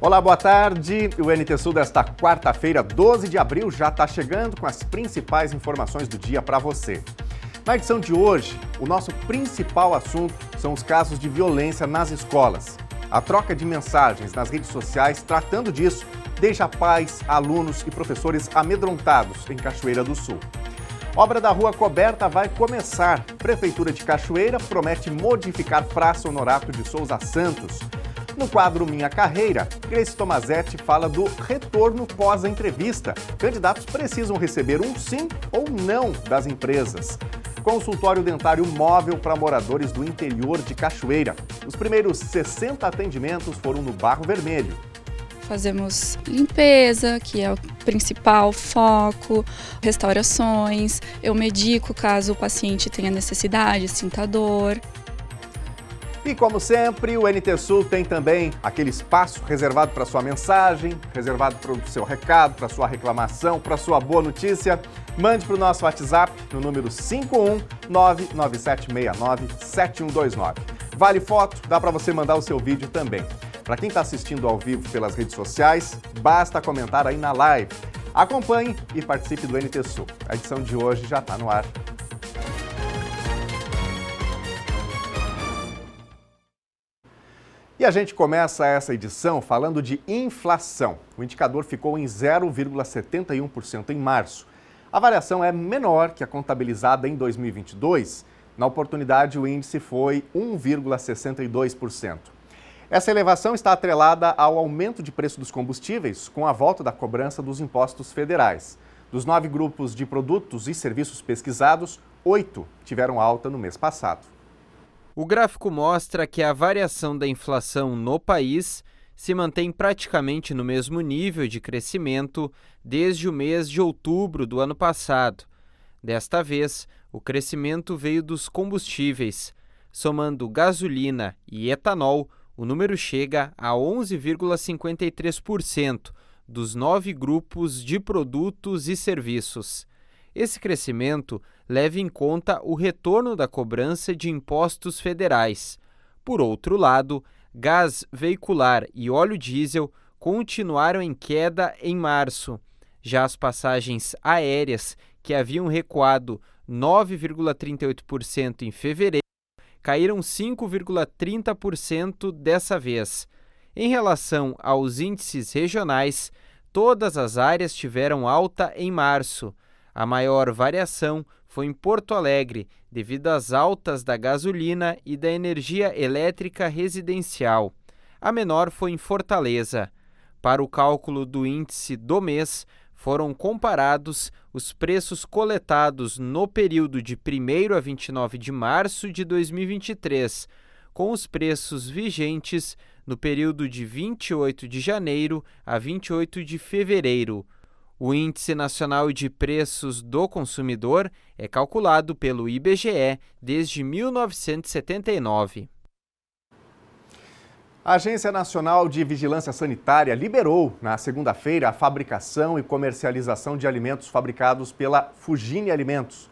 Olá, boa tarde. O NT Sul desta quarta-feira, 12 de abril, já está chegando com as principais informações do dia para você. Na edição de hoje, o nosso principal assunto são os casos de violência nas escolas. A troca de mensagens nas redes sociais tratando disso deixa pais, alunos e professores amedrontados em Cachoeira do Sul. Obra da rua coberta vai começar. Prefeitura de Cachoeira promete modificar Praça Honorato de Souza Santos. No quadro Minha Carreira, Grace Tomazetti fala do retorno pós a entrevista. Candidatos precisam receber um sim ou não das empresas. Consultório dentário móvel para moradores do interior de Cachoeira. Os primeiros 60 atendimentos foram no Barro Vermelho. Fazemos limpeza, que é o principal foco, restaurações, eu medico caso o paciente tenha necessidade, sinta dor. E como sempre, o NT Sul tem também aquele espaço reservado para sua mensagem, reservado para o seu recado, para sua reclamação, para sua boa notícia. Mande para o nosso WhatsApp no número 51997697129. Vale foto, dá para você mandar o seu vídeo também. Para quem está assistindo ao vivo pelas redes sociais, basta comentar aí na live. Acompanhe e participe do NT Sul. A edição de hoje já está no ar. E a gente começa essa edição falando de inflação. O indicador ficou em 0,71% em março. A variação é menor que a contabilizada em 2022. Na oportunidade, o índice foi 1,62%. Essa elevação está atrelada ao aumento de preço dos combustíveis com a volta da cobrança dos impostos federais. Dos 9 grupos de produtos e serviços pesquisados, 8 tiveram alta no mês passado. O gráfico mostra que a variação da inflação no país se mantém praticamente no mesmo nível de crescimento desde o mês de outubro do ano passado. Desta vez, o crescimento veio dos combustíveis. Somando gasolina e etanol, o número chega a 11,53% dos 9 grupos de produtos e serviços. Esse crescimento leva em conta o retorno da cobrança de impostos federais. Por outro lado, gás veicular e óleo diesel continuaram em queda em março. Já as passagens aéreas, que haviam recuado 9,38% em fevereiro, caíram 5,30% dessa vez. Em relação aos índices regionais, todas as áreas tiveram alta em março. A maior variação foi em Porto Alegre, devido às altas da gasolina e da energia elétrica residencial. A menor foi em Fortaleza. Para o cálculo do índice do mês, foram comparados os preços coletados no período de 1º a 29 de março de 2023, com os preços vigentes no período de 28 de janeiro a 28 de fevereiro. O Índice Nacional de Preços do Consumidor é calculado pelo IBGE desde 1979. A Agência Nacional de Vigilância Sanitária liberou, na segunda-feira, a fabricação e comercialização de alimentos fabricados pela Fugine Alimentos.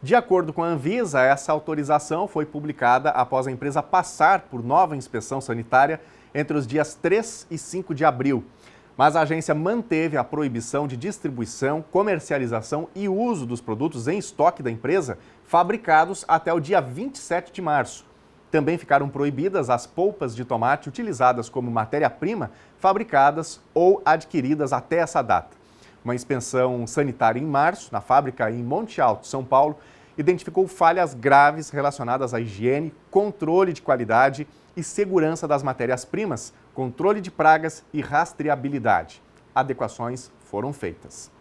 De acordo com a Anvisa, essa autorização foi publicada após a empresa passar por nova inspeção sanitária entre os dias 3 e 5 de abril. Mas a agência manteve a proibição de distribuição, comercialização e uso dos produtos em estoque da empresa fabricados até o dia 27 de março. Também ficaram proibidas as polpas de tomate utilizadas como matéria-prima fabricadas ou adquiridas até essa data. Uma inspeção sanitária em março, na fábrica em Monte Alto, São Paulo, identificou falhas graves relacionadas à higiene, controle de qualidade e segurança das matérias-primas, controle de pragas e rastreabilidade. Adequações foram feitas.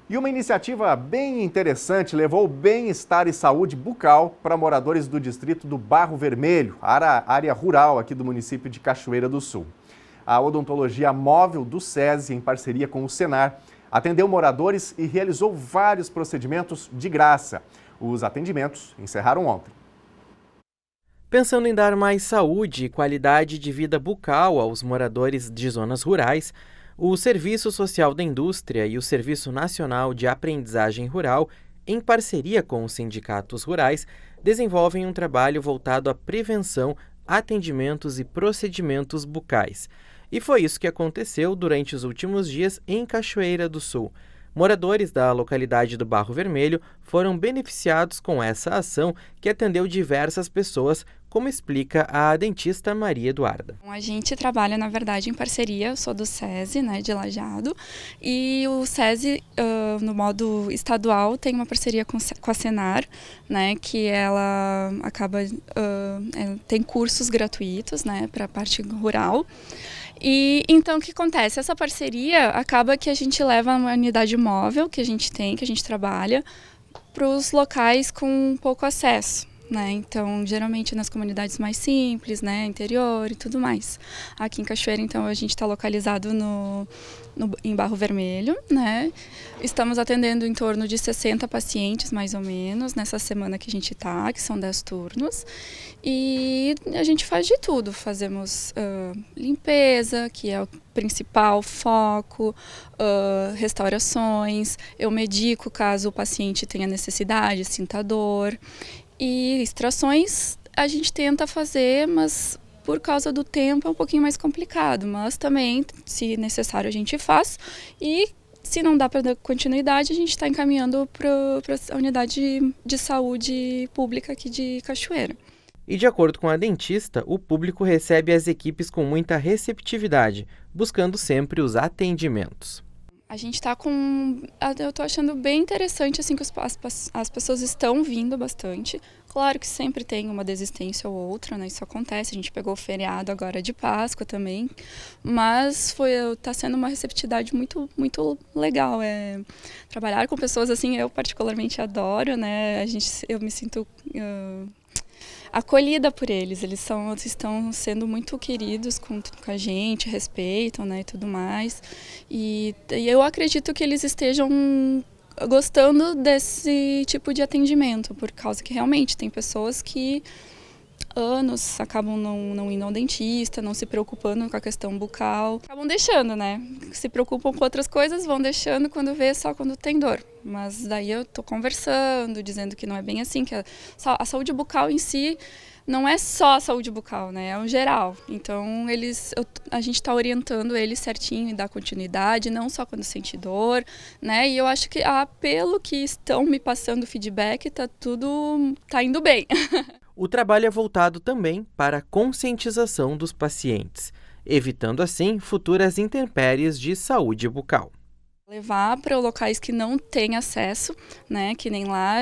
E uma iniciativa bem interessante levou bem-estar e saúde bucal para moradores do distrito do Barro Vermelho, área rural aqui do município de Cachoeira do Sul. A odontologia móvel do SESI, em parceria com o Senar, atendeu moradores e realizou vários procedimentos de graça. Os atendimentos encerraram ontem. Pensando em dar mais saúde e qualidade de vida bucal aos moradores de zonas rurais, o Serviço Social da Indústria e o Serviço Nacional de Aprendizagem Rural, em parceria com os sindicatos rurais, desenvolvem um trabalho voltado à prevenção, atendimentos e procedimentos bucais. E foi isso que aconteceu durante os últimos dias em Cachoeira do Sul. Moradores da localidade do Barro Vermelho foram beneficiados com essa ação que atendeu diversas pessoas, como explica a dentista Maria Eduarda. A gente trabalha, na verdade, em parceria, eu sou do SESI, né, de Lajeado, e o SESI, no modo estadual, tem uma parceria com a Senar, né, que ela acaba, tem cursos gratuitos, né, para a parte rural. E então o que acontece? Essa parceria acaba que a gente leva uma unidade móvel que a gente tem, que a gente trabalha, para os locais com pouco acesso, né? Então, geralmente nas comunidades mais simples, né, interior e tudo mais. Aqui em Cachoeira, então, a gente está localizado em Barro Vermelho, né? Estamos atendendo em torno de 60 pacientes, mais ou menos, nessa semana que a gente está, que são 10 turnos. E a gente faz de tudo, fazemos limpeza, que é o principal foco, restaurações, eu medico caso o paciente tenha necessidade, sinta dor. E extrações a gente tenta fazer, mas por causa do tempo é um pouquinho mais complicado. Mas também, se necessário, a gente faz. E se não dá para dar continuidade, a gente está encaminhando para a unidade de saúde pública aqui de Cachoeira. E de acordo com a dentista, o público recebe as equipes com muita receptividade, buscando sempre os atendimentos. A gente está eu estou achando bem interessante assim que as pessoas estão vindo bastante. Claro que sempre tem uma desistência ou outra, né? Isso acontece. A gente pegou o feriado agora de Páscoa também, mas está sendo uma receptividade muito, muito legal. Trabalhar com pessoas assim, eu particularmente adoro, né? Eu me sinto acolhida por eles. Eles estão sendo muito queridos com a gente, respeitam, né, e tudo mais. E eu acredito que eles estejam gostando desse tipo de atendimento, por causa que realmente tem pessoas que anos acabam não indo ao dentista, não se preocupando com a questão bucal. Acabam deixando, né? Se preocupam com outras coisas, vão deixando quando vê só quando tem dor. Mas daí eu tô conversando, dizendo que não é bem assim, que a saúde bucal em si não é só a saúde bucal, né? É o geral. Então a gente está orientando eles certinho e dar continuidade, não só quando sente dor, né? E eu acho que pelo que estão me passando feedback, tá indo bem. O trabalho é voltado também para a conscientização dos pacientes, evitando assim futuras intempéries de saúde bucal. Levar para locais que não têm acesso, né? Que nem lá,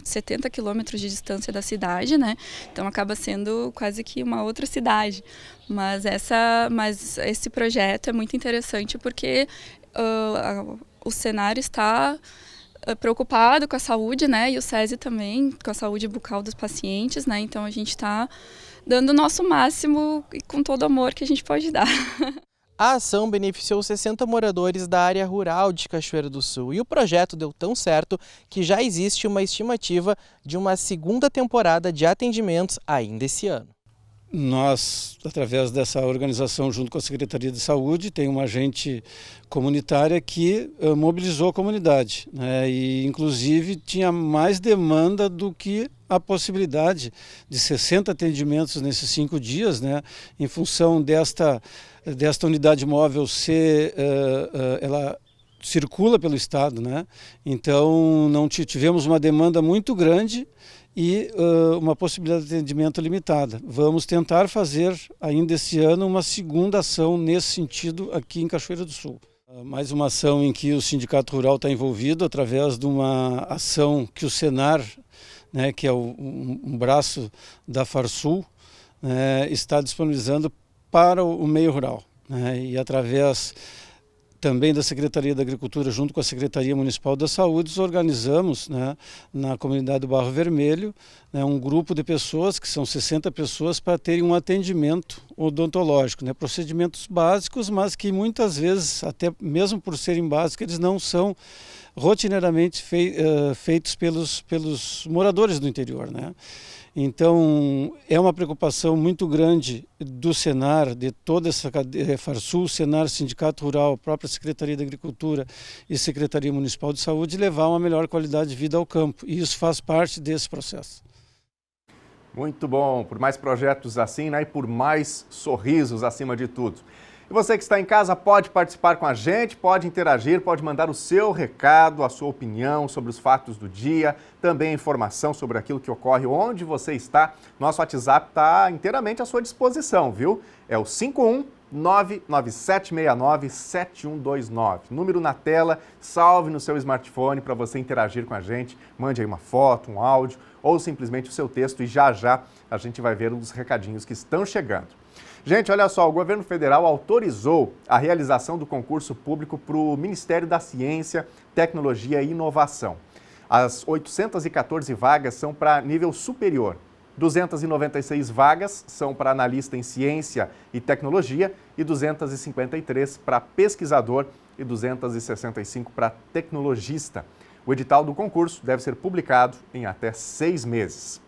70 quilômetros de distância da cidade, né? Então acaba sendo quase que uma outra cidade. Mas esse projeto é muito interessante porque o cenário está preocupado com a saúde, né? E o SESI também, com a saúde bucal dos pacientes, né? Então a gente está dando o nosso máximo e com todo o amor que a gente pode dar. A ação beneficiou 60 moradores da área rural de Cachoeira do Sul e o projeto deu tão certo que já existe uma estimativa de uma segunda temporada de atendimentos ainda esse ano. Nós, através dessa organização, junto com a Secretaria de Saúde, tem uma agente comunitária que mobilizou a comunidade, né? E, inclusive, tinha mais demanda do que a possibilidade de 60 atendimentos nesses 5 dias, né? Em função desta unidade móvel ela circula pelo estado, né? Então, não tivemos uma demanda muito grande e uma possibilidade de atendimento limitada. Vamos tentar fazer ainda esse ano uma segunda ação nesse sentido aqui em Cachoeira do Sul. Mais uma ação em que o Sindicato Rural está envolvido através de uma ação que o Senar, né, que é um braço da Farsul, né, está disponibilizando para o meio rural, né, e através também da Secretaria da Agricultura, junto com a Secretaria Municipal da Saúde, organizamos, né, na comunidade do Barro Vermelho, né, um grupo de pessoas, que são 60 pessoas, para terem um atendimento odontológico, né, procedimentos básicos, mas que muitas vezes, até mesmo por serem básicos, eles não são rotineiramente feitos pelos moradores do interior, né? Então, é uma preocupação muito grande do Senar, de toda essa cadeia, Farsul, Senar, Sindicato Rural, própria Secretaria da Agricultura e Secretaria Municipal de Saúde, levar uma melhor qualidade de vida ao campo. E isso faz parte desse processo. Muito bom, por mais projetos assim, né, e por mais sorrisos acima de tudo. E você que está em casa pode participar com a gente, pode interagir, pode mandar o seu recado, a sua opinião sobre os fatos do dia, também informação sobre aquilo que ocorre onde você está. Nosso WhatsApp está inteiramente à sua disposição, viu? É o 51997697129. Número na tela, salve no seu smartphone para você interagir com a gente. Mande aí uma foto, um áudio ou simplesmente o seu texto e já a gente vai ver os recadinhos que estão chegando. Gente, olha só, o governo federal autorizou a realização do concurso público para o Ministério da Ciência, Tecnologia e Inovação. As 814 vagas são para nível superior. 296 vagas são para analista em ciência e tecnologia e 253 para pesquisador e 265 para tecnologista. O edital do concurso deve ser publicado em até 6 meses.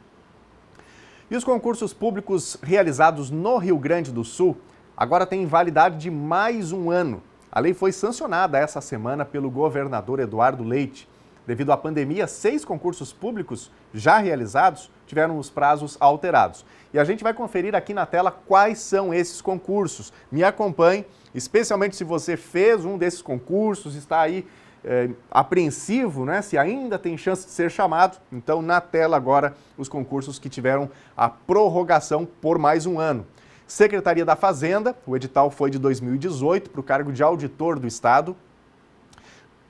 E os concursos públicos realizados no Rio Grande do Sul agora têm validade de mais um ano. A lei foi sancionada essa semana pelo governador Eduardo Leite. Devido à pandemia, 6 concursos públicos já realizados tiveram os prazos alterados. E a gente vai conferir aqui na tela quais são esses concursos. Me acompanhe, especialmente se você fez um desses concursos, está aí apreensivo, né? Se ainda tem chance de ser chamado. Então, na tela agora, os concursos que tiveram a prorrogação por mais um ano. Secretaria da Fazenda, o edital foi de 2018 para o cargo de auditor do Estado.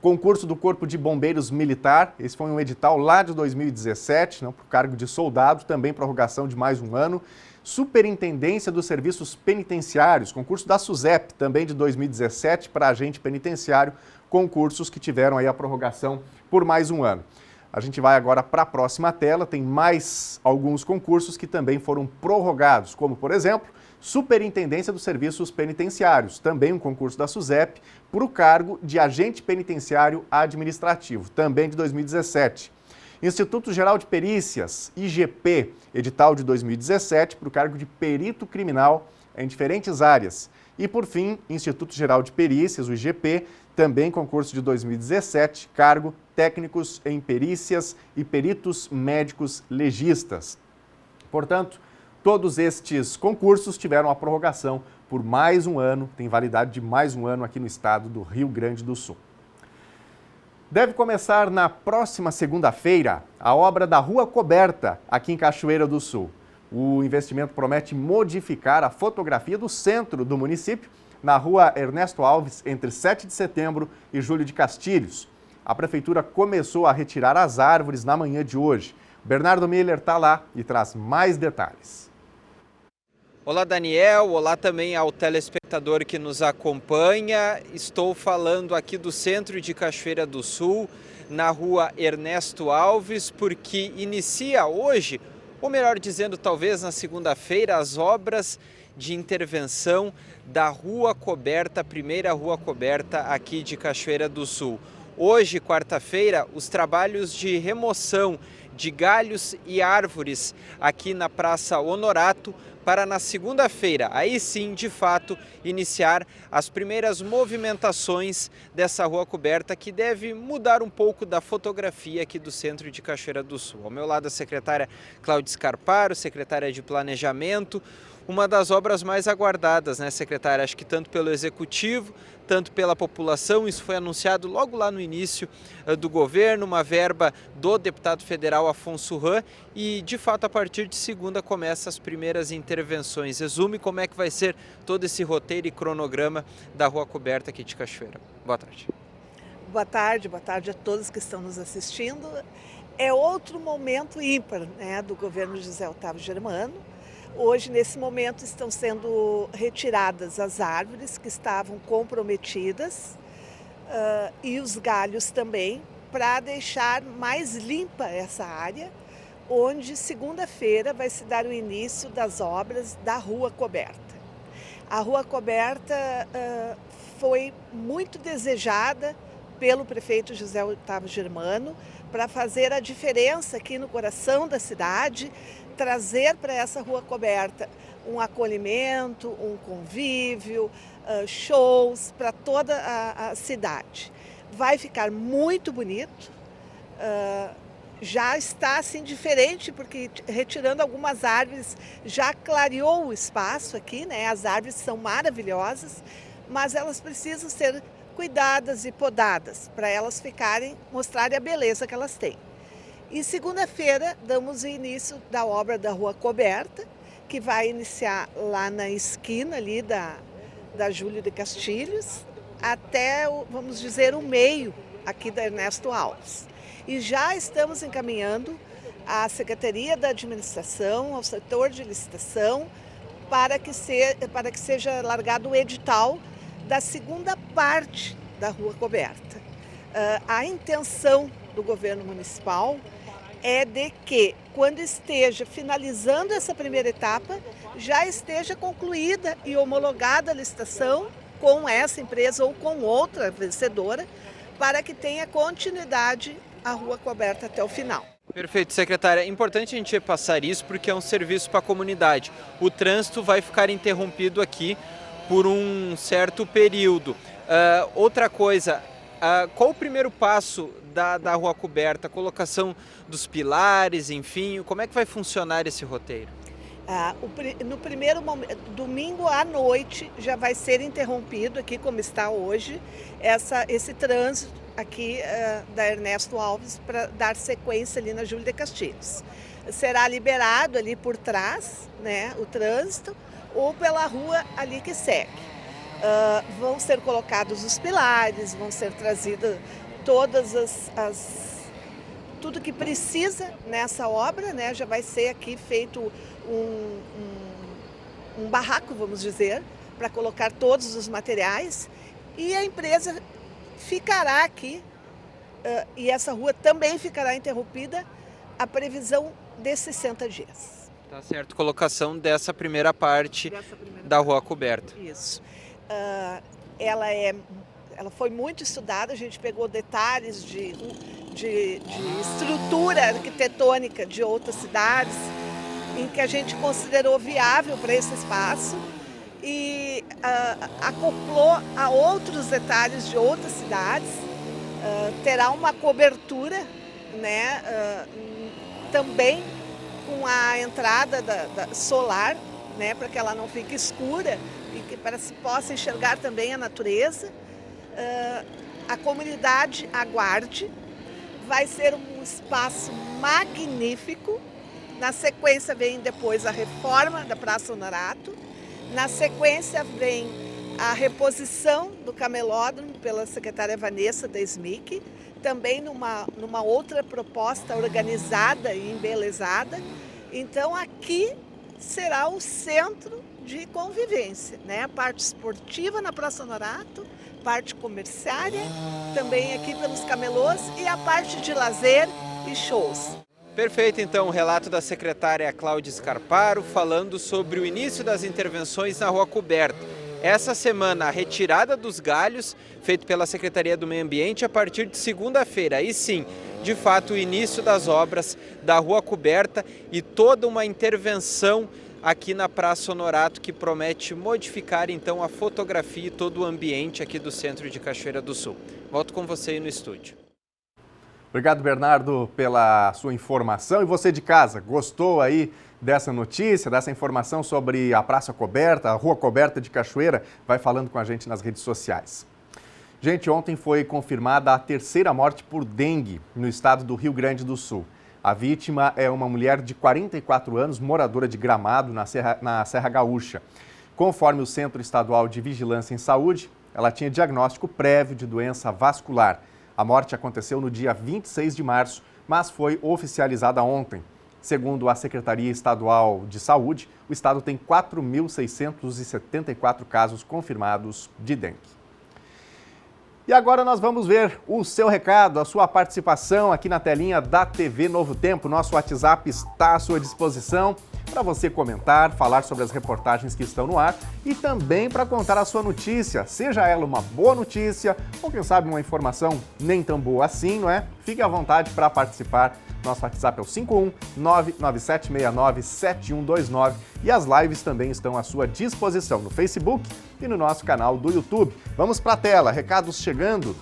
Concurso do Corpo de Bombeiros Militar, esse foi um edital lá de 2017, para o cargo de soldado, também prorrogação de mais um ano. Superintendência dos Serviços Penitenciários, concurso da SUSEP, também de 2017, para agente penitenciário, concursos que tiveram aí a prorrogação por mais um ano. A gente vai agora para a próxima tela, tem mais alguns concursos que também foram prorrogados, como, por exemplo, Superintendência dos Serviços Penitenciários, também um concurso da SUSEP, para o cargo de agente penitenciário administrativo, também de 2017. Instituto Geral de Perícias, IGP, edital de 2017, para o cargo de perito criminal em diferentes áreas. E, por fim, Instituto Geral de Perícias, o IGP, também concurso de 2017, cargo técnicos em perícias e peritos médicos legistas. Portanto, todos estes concursos tiveram a prorrogação por mais um ano, tem validade de mais um ano aqui no estado do Rio Grande do Sul. Deve começar na próxima segunda-feira a obra da Rua Coberta, aqui em Cachoeira do Sul. O investimento promete modificar a fotografia do centro do município, na Rua Ernesto Alves, entre 7 de setembro e Júlio de Castilhos. A prefeitura começou a retirar as árvores na manhã de hoje. Bernardo Miller está lá e traz mais detalhes. Olá, Daniel. Olá também ao telespectador que nos acompanha. Estou falando aqui do centro de Cachoeira do Sul, na Rua Ernesto Alves, porque inicia hoje, ou melhor dizendo, talvez na segunda-feira, as obras de intervenção da Rua Coberta, a primeira Rua Coberta aqui de Cachoeira do Sul. Hoje, quarta-feira, os trabalhos de remoção de galhos e árvores aqui na Praça Honorato, para na segunda-feira, aí sim, de fato, iniciar as primeiras movimentações dessa Rua Coberta, que deve mudar um pouco da fotografia aqui do centro de Cachoeira do Sul. Ao meu lado, a secretária Cláudia Scarparo, secretária de Planejamento. Uma das obras mais aguardadas, né, secretária? Acho que tanto pelo Executivo, tanto pela população. Isso foi anunciado logo lá no início do governo, uma verba do deputado federal Afonso Ram, e de fato a partir de segunda começam as primeiras intervenções. Resume como é que vai ser todo esse roteiro e cronograma da Rua Coberta aqui de Cachoeira. Boa tarde. Boa tarde a todos que estão nos assistindo. É outro momento ímpar, né, do governo José Otávio Germano. Hoje, nesse momento, estão sendo retiradas as árvores que estavam comprometidas e os galhos também, para deixar mais limpa essa área, onde segunda-feira vai se dar o início das obras da Rua Coberta. A Rua Coberta foi muito desejada pelo prefeito José Otávio Germano para fazer a diferença aqui no coração da cidade, trazer para essa Rua Coberta um acolhimento, um convívio, shows para toda a cidade. Vai ficar muito bonito. já está assim diferente, porque retirando algumas árvores já clareou o espaço aqui, né? As árvores são maravilhosas, mas elas precisam ser cuidadas e podadas para elas mostrarem a beleza que elas têm. E segunda-feira damos o início da obra da Rua Coberta, que vai iniciar lá na esquina ali da Júlio de Castilhos, até, vamos dizer, o meio aqui da Ernesto Alves. E já estamos encaminhando à Secretaria da Administração, ao setor de licitação, para que seja largado o edital da segunda parte da Rua Coberta. A intenção do governo municipal é de que, quando esteja finalizando essa primeira etapa, já esteja concluída e homologada a licitação com essa empresa ou com outra vencedora, para que tenha continuidade a Rua Coberta até o final. Perfeito, secretária. É importante a gente repassar isso porque é um serviço para a comunidade. O trânsito vai ficar interrompido aqui por um certo período. Outra coisa, qual o primeiro passo da Rua Coberta? A colocação dos pilares, enfim, como é que vai funcionar esse roteiro? No primeiro momento, domingo à noite, já vai ser interrompido aqui, como está hoje, esse trânsito aqui da Ernesto Alves para dar sequência ali na Júlio de Castilhos. Será liberado ali por trás, né, o trânsito, ou pela rua ali que segue. Vão ser colocados os pilares, vão ser trazidas todas tudo que precisa nessa obra, né? Já vai ser aqui feito um barraco, vamos dizer, para colocar todos os materiais, e a empresa ficará aqui, e essa rua também ficará interrompida, a previsão de 60 dias. Tá certo, colocação dessa primeira parte da Rua Coberta. Isso. Ela foi muito estudada, a gente pegou detalhes de estrutura arquitetônica de outras cidades, em que a gente considerou viável para esse espaço e acoplou a outros detalhes de outras cidades. Terá uma cobertura, né, também com a entrada da solar, né, para que ela não fique escura e que para se possa enxergar também a natureza. A comunidade aguarde, vai ser um espaço magnífico. Na sequência vem depois a reforma da Praça Honorato, na sequência vem a reposição do camelódromo pela secretária Vanessa da SMIC, também numa outra proposta organizada e embelezada. Então aqui será o centro de convivência, né? A parte esportiva na Praça Honorato, parte comerciária, também aqui pelos camelôs, e a parte de lazer e shows. Perfeito, então, o relato da secretária Cláudia Scarparo falando sobre o início das intervenções na Rua Coberta. Essa semana, a retirada dos galhos, feito pela Secretaria do Meio Ambiente, a partir de segunda-feira. Aí sim, de fato, o início das obras da Rua Coberta e toda uma intervenção aqui na Praça Honorato, que promete modificar então a fotografia e todo o ambiente aqui do centro de Cachoeira do Sul. Volto com você aí no estúdio. Obrigado, Bernardo, pela sua informação. E você de casa, gostou aí dessa notícia, dessa informação sobre a Praça Coberta, a Rua Coberta de Cachoeira? Vai falando com a gente nas redes sociais. Gente, ontem foi confirmada a terceira morte por dengue no estado do Rio Grande do Sul. A vítima é uma mulher de 44 anos, moradora de Gramado, na Serra Gaúcha. Conforme o Centro Estadual de Vigilância em Saúde, ela tinha diagnóstico prévio de doença vascular. A morte aconteceu no dia 26 de março, mas foi oficializada ontem. Segundo a Secretaria Estadual de Saúde, o estado tem 4.674 casos confirmados de dengue. E agora nós vamos ver o seu recado, a sua participação aqui na telinha da TV Novo Tempo. Nosso WhatsApp está à sua disposição para você comentar, falar sobre as reportagens que estão no ar e também para contar a sua notícia, seja ela uma boa notícia ou, quem sabe, uma informação nem tão boa assim, não é? Fique à vontade para participar. Nosso WhatsApp é o 51997697129 e as lives também estão à sua disposição no Facebook e no nosso canal do YouTube. Vamos para a tela, recados chegando.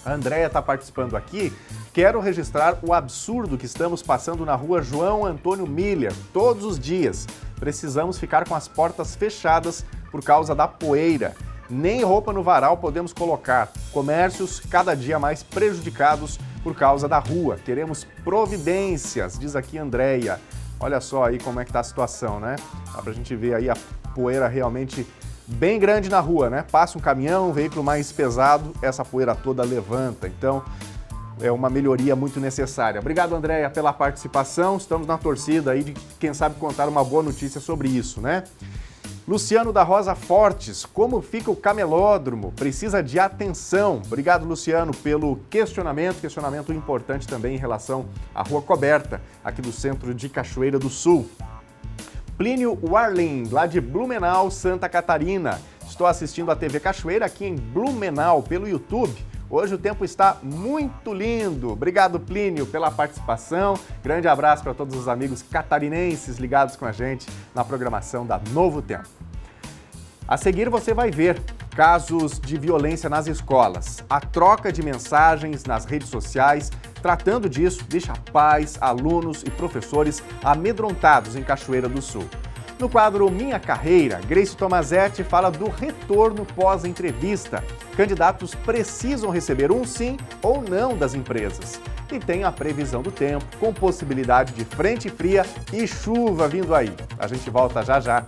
A Andréia está participando aqui Quero registrar o absurdo que estamos passando na rua João Antônio Miller todos os dias. Precisamos ficar com as portas fechadas por causa da poeira. Nem roupa no varal podemos colocar. Comércios cada dia mais prejudicados por causa da rua. Queremos providências, diz aqui Andréia. Olha só aí como é que está a situação, né? Dá pra gente ver aí a poeira realmente bem grande na rua, né? Passa um caminhão, um veículo mais pesado, essa poeira toda levanta. Então, é uma melhoria muito necessária. Obrigado, Andréia, pela participação. Estamos na torcida aí de, quem sabe, contar uma boa notícia sobre isso, né? Luciano da Rosa Fortes, como fica o camelódromo? Precisa de atenção. Obrigado, Luciano, pelo questionamento importante também em relação à Rua Coberta, aqui do centro de Cachoeira do Sul. Plínio Warling, lá de Blumenau, Santa Catarina. Estou assistindo a TV Cachoeira aqui em Blumenau, pelo YouTube. Hoje o tempo está muito lindo. Obrigado, Plínio, pela participação. Grande abraço para todos os amigos catarinenses ligados com a gente na programação da Novo Tempo. A seguir você vai ver casos de violência nas escolas. A troca de mensagens nas redes sociais, tratando disso, deixa pais, alunos e professores amedrontados em Cachoeira do Sul. No quadro Minha Carreira, Grace Tomazetti fala do retorno pós-entrevista. Candidatos precisam receber um sim ou não das empresas. E tem a previsão do tempo, com possibilidade de frente fria e chuva vindo aí. A gente volta já já.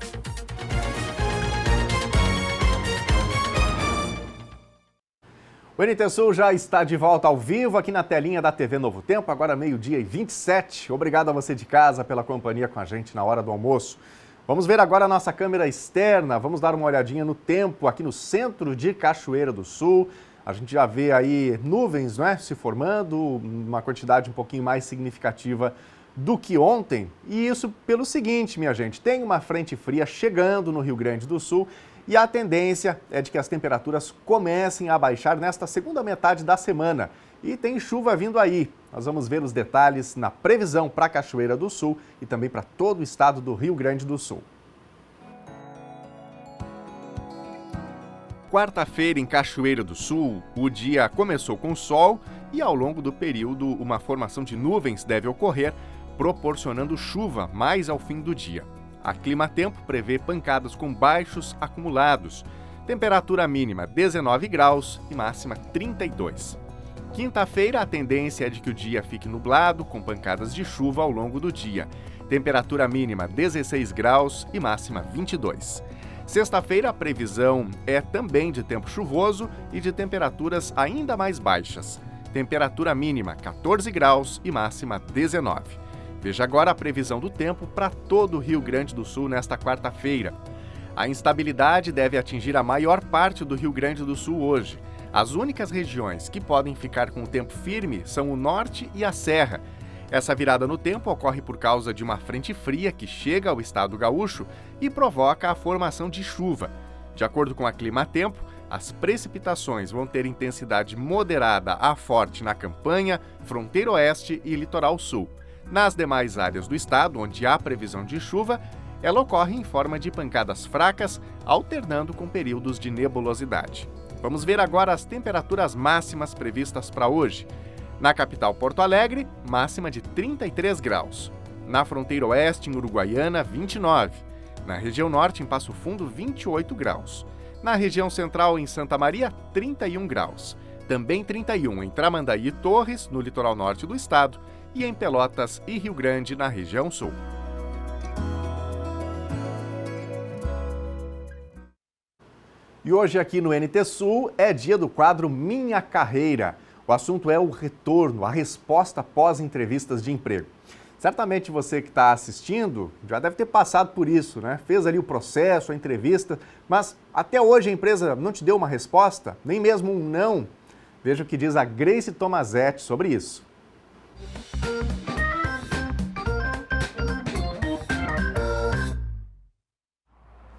O NT Sul já está de volta ao vivo aqui na telinha da TV Novo Tempo, agora 12h27. Obrigado a você de casa pela companhia com a gente na hora do almoço. Vamos ver agora a nossa câmera externa, vamos dar uma olhadinha no tempo aqui no centro de Cachoeira do Sul. A gente já vê aí nuvens, né, se formando, uma quantidade um pouquinho mais significativa do que ontem. E isso pelo seguinte, minha gente, tem uma frente fria chegando no Rio Grande do Sul e a tendência é de que as temperaturas comecem a baixar nesta segunda metade da semana. E tem chuva vindo aí. Nós vamos ver os detalhes na previsão para Cachoeira do Sul e também para todo o estado do Rio Grande do Sul. Quarta-feira em Cachoeira do Sul, o dia começou com sol e ao longo do período uma formação de nuvens deve ocorrer, proporcionando chuva mais ao fim do dia. A Climatempo prevê pancadas com baixos acumulados. Temperatura mínima 19 graus e máxima 32. Quinta-feira, a tendência é de que o dia fique nublado, com pancadas de chuva ao longo do dia. Temperatura mínima 16 graus e máxima 22. Sexta-feira, a previsão é também de tempo chuvoso e de temperaturas ainda mais baixas. Temperatura mínima 14 graus e máxima 19. Veja agora a previsão do tempo para todo o Rio Grande do Sul nesta quarta-feira. A instabilidade deve atingir a maior parte do Rio Grande do Sul hoje. As únicas regiões que podem ficar com o tempo firme são o norte e a serra. Essa virada no tempo ocorre por causa de uma frente fria que chega ao estado gaúcho e provoca a formação de chuva. De acordo com a Climatempo, as precipitações vão ter intensidade moderada a forte na Campanha, Fronteira Oeste e Litoral Sul. Nas demais áreas do estado, onde há previsão de chuva, ela ocorre em forma de pancadas fracas, alternando com períodos de nebulosidade. Vamos ver agora as temperaturas máximas previstas para hoje. Na capital Porto Alegre, máxima de 33 graus. Na fronteira oeste, em Uruguaiana, 29. Na região norte, em Passo Fundo, 28 graus. Na região central, em Santa Maria, 31 graus. Também 31 em Tramandaí e Torres, no litoral norte do estado, e em Pelotas e Rio Grande, na região sul. E hoje aqui no NT Sul é dia do quadro Minha Carreira. O assunto é o retorno, a resposta após entrevistas de emprego. Certamente você que está assistindo já deve ter passado por isso, né? Fez ali o processo, a entrevista, mas até hoje a empresa não te deu uma resposta, nem mesmo um não. Veja o que diz a Grace Tomazetti sobre isso.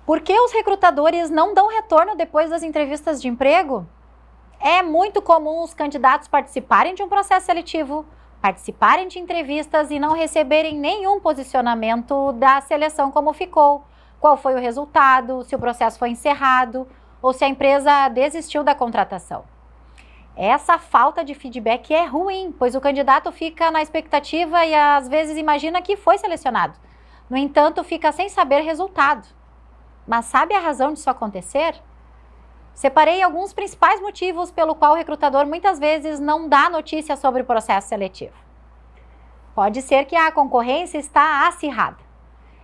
Por que os recrutadores não dão retorno depois das entrevistas de emprego? É muito comum os candidatos participarem de um processo seletivo, participarem de entrevistas e não receberem nenhum posicionamento da seleção como ficou, qual foi o resultado, se o processo foi encerrado ou se a empresa desistiu da contratação. Essa falta de feedback é ruim, pois o candidato fica na expectativa e às vezes imagina que foi selecionado. No entanto, fica sem saber resultado. Mas sabe a razão disso acontecer? Separei alguns principais motivos pelo qual o recrutador muitas vezes não dá notícia sobre o processo seletivo. Pode ser que a concorrência está acirrada.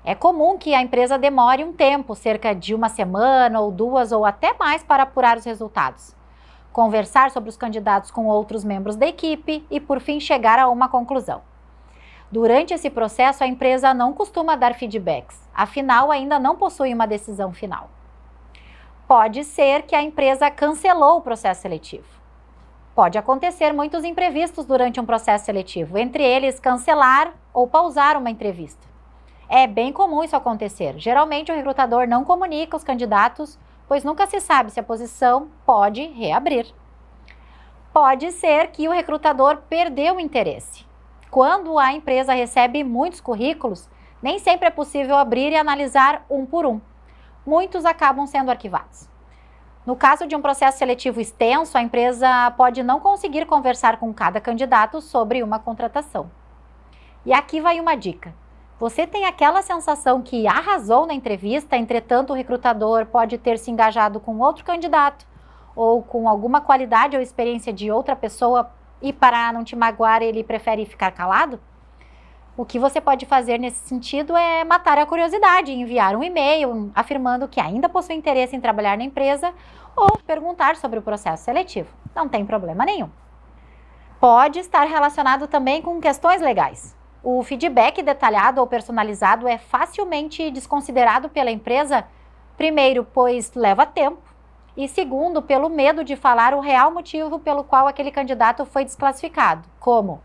É comum que a empresa demore um tempo, cerca de 1 semana ou 2 ou até mais, para apurar os resultados, conversar sobre os candidatos com outros membros da equipe e, por fim, chegar a uma conclusão. Durante esse processo, a empresa não costuma dar feedbacks, afinal, ainda não possui uma decisão final. Pode ser que a empresa cancelou o processo seletivo. Pode acontecer muitos imprevistos durante um processo seletivo, entre eles cancelar ou pausar uma entrevista. É bem comum isso acontecer. Geralmente o recrutador não comunica os candidatos, pois nunca se sabe se a posição pode reabrir. Pode ser que o recrutador perdeu o interesse. Quando a empresa recebe muitos currículos, nem sempre é possível abrir e analisar um por um. Muitos acabam sendo arquivados. No caso de um processo seletivo extenso, a empresa pode não conseguir conversar com cada candidato sobre uma contratação. E aqui vai uma dica. Você tem aquela sensação que arrasou na entrevista, entretanto o recrutador pode ter se engajado com outro candidato ou com alguma qualidade ou experiência de outra pessoa e, para não te magoar, ele prefere ficar calado? O que você pode fazer nesse sentido é matar a curiosidade, enviar um e-mail afirmando que ainda possui interesse em trabalhar na empresa ou perguntar sobre o processo seletivo. Não tem problema nenhum. Pode estar relacionado também com questões legais. O feedback detalhado ou personalizado é facilmente desconsiderado pela empresa, primeiro, pois leva tempo, e segundo, pelo medo de falar o real motivo pelo qual aquele candidato foi desclassificado, como: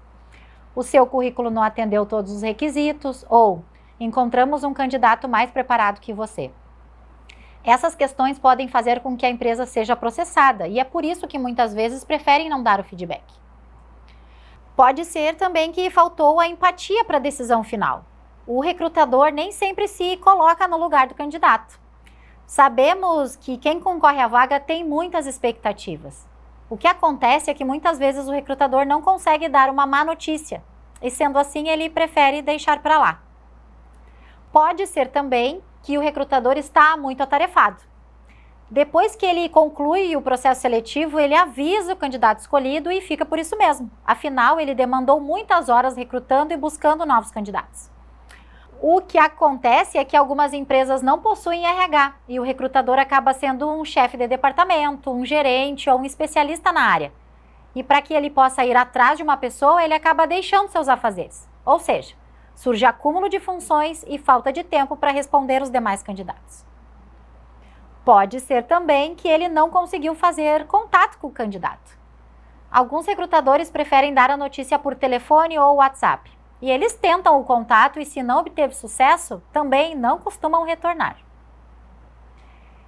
o seu currículo não atendeu todos os requisitos, ou encontramos um candidato mais preparado que você. Essas questões podem fazer com que a empresa seja processada, e é por isso que muitas vezes preferem não dar o feedback. Pode ser também que faltou a empatia para a decisão final. O recrutador nem sempre se coloca no lugar do candidato. Sabemos que quem concorre à vaga tem muitas expectativas. O que acontece é que muitas vezes o recrutador não consegue dar uma má notícia, e sendo assim ele prefere deixar para lá. Pode ser também que o recrutador está muito atarefado. Depois que ele conclui o processo seletivo, ele avisa o candidato escolhido e fica por isso mesmo. Afinal, ele demandou muitas horas recrutando e buscando novos candidatos. O que acontece é que algumas empresas não possuem RH e o recrutador acaba sendo um chefe de departamento, um gerente ou um especialista na área. E para que ele possa ir atrás de uma pessoa, ele acaba deixando seus afazeres. Ou seja, surge acúmulo de funções e falta de tempo para responder os demais candidatos. Pode ser também que ele não conseguiu fazer contato com o candidato. Alguns recrutadores preferem dar a notícia por telefone ou WhatsApp. E eles tentam o contato e, se não obteve sucesso, também não costumam retornar.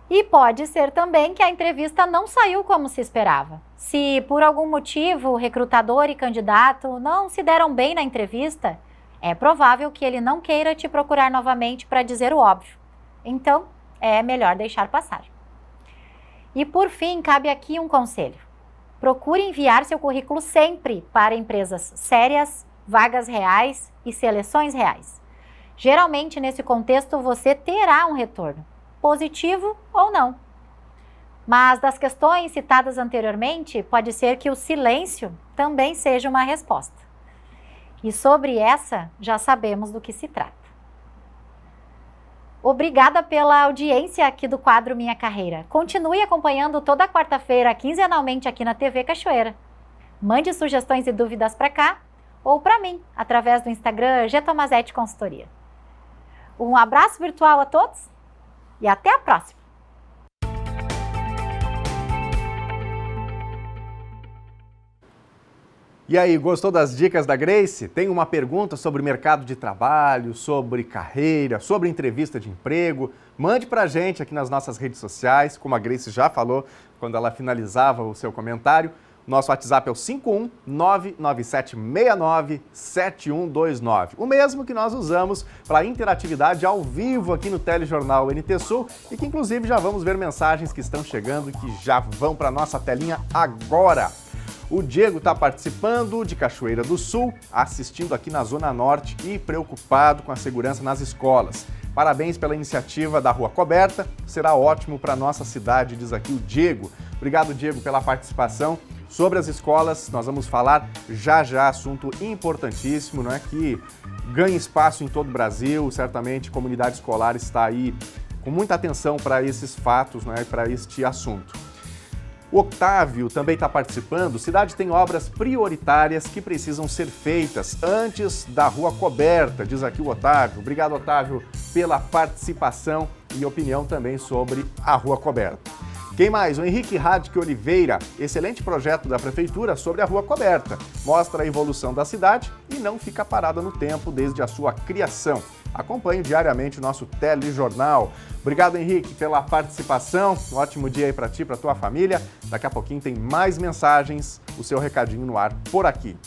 E pode ser também que a entrevista não saiu como se esperava. Se por algum motivo o recrutador e candidato não se deram bem na entrevista, é provável que ele não queira te procurar novamente para dizer o óbvio. Então, é melhor deixar passar. E por fim, cabe aqui um conselho. Procure enviar seu currículo sempre para empresas sérias, vagas reais e seleções reais. Geralmente, nesse contexto, você terá um retorno, positivo ou não. Mas das questões citadas anteriormente, pode ser que o silêncio também seja uma resposta. E sobre essa, já sabemos do que se trata. Obrigada pela audiência aqui do quadro Minha Carreira. Continue acompanhando toda quarta-feira, quinzenalmente aqui na TV Cachoeira. Mande sugestões e dúvidas para cá ou para mim, através do Instagram Gtomazete Consultoria. Um abraço virtual a todos e até a próxima! E aí, gostou das dicas da Grace? Tem uma pergunta sobre mercado de trabalho, sobre carreira, sobre entrevista de emprego? Mande pra gente aqui nas nossas redes sociais, como a Grace já falou quando ela finalizava o seu comentário. Nosso WhatsApp é o 51997697129, o mesmo que nós usamos para interatividade ao vivo aqui no Telejornal NT Sul e que inclusive já vamos ver mensagens que estão chegando e que já vão para nossa telinha agora. O Diego está participando de Cachoeira do Sul, assistindo aqui na Zona Norte e preocupado com a segurança nas escolas. Parabéns pela iniciativa da Rua Coberta, será ótimo para a nossa cidade, diz aqui o Diego. Obrigado, Diego, pela participação. Sobre as escolas, nós vamos falar já, assunto importantíssimo, não é, que ganha espaço em todo o Brasil, certamente a comunidade escolar está aí com muita atenção para esses fatos, não é, para este assunto. O Otávio também está participando. Cidade tem obras prioritárias que precisam ser feitas antes da Rua Coberta, diz aqui o Otávio. Obrigado, Otávio, pela participação e opinião também sobre a Rua Coberta. Quem mais? O Henrique Radke Oliveira, excelente projeto da Prefeitura sobre a Rua Coberta. Mostra a evolução da cidade e não fica parada no tempo desde a sua criação. Acompanhe diariamente o nosso telejornal. Obrigado, Henrique, pela participação. Um ótimo dia aí para ti, para tua família. Daqui a pouquinho tem mais mensagens, o seu recadinho no ar por aqui.